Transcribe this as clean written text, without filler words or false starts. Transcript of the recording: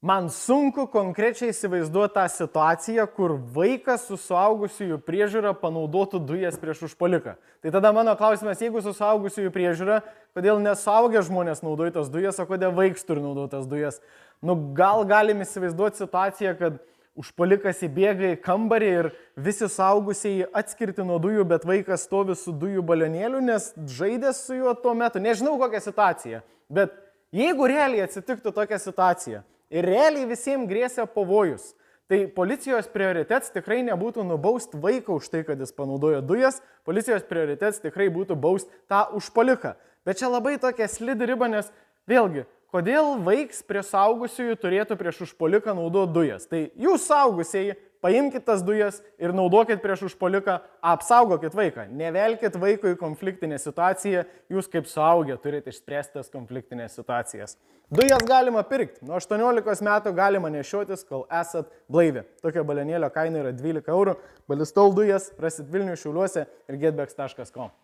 Man sunku konkrečiai įsivaizduoti tą situaciją, kur vaikas su suaugusiųjų priežiūra panaudotų dujas prieš užpuoliką. Tai tada mano klausimas, jeigu su suaugusiųjų priežiūra, kodėl nesuaugę žmonės naudoja tas dujas, o kodėl vaikas turi naudoti tas dujas? Gal galim įsivaizduoti situaciją, kad užpuolikas įbėga į kambarį ir visi suaugusieji atskirti nuo dujų, bet vaikas stovi su dujų balionėliu, nes žaidė su juo tuo metu. Nežinau kokią situaciją, bet jeigu realiai atsitiktų tokia situacija, ir realiai visiems grėsia pavojus, tai policijos prioritetas tikrai nebūtų nubausti vaiką už tai, kad jis panaudojo dujas, policijos prioritetas tikrai būtų bausti tą užpuoliką. Bet čia labai tokia slidi riba, nes vėlgi, kodėl vaiks prie suaugusiųjų turėtų prieš užpuoliką naudoti dujas? Tai jūs suaugusieji, paimkite tas dujas ir naudokit prieš užpuoliką, apsaugokit vaiką. Nevelkit vaikui į konfliktinę situaciją, jūs kaip suaugę turite išspręsti tas konfliktinės situacijas. Dujas galima pirkti, nuo 18 metų galima nešiotis, kol esat blaivi. Tokio balionėlio kaina yra 12 eurų, Balistol dujas rasit Vilniuje, Šiauliuose ir getbags.com.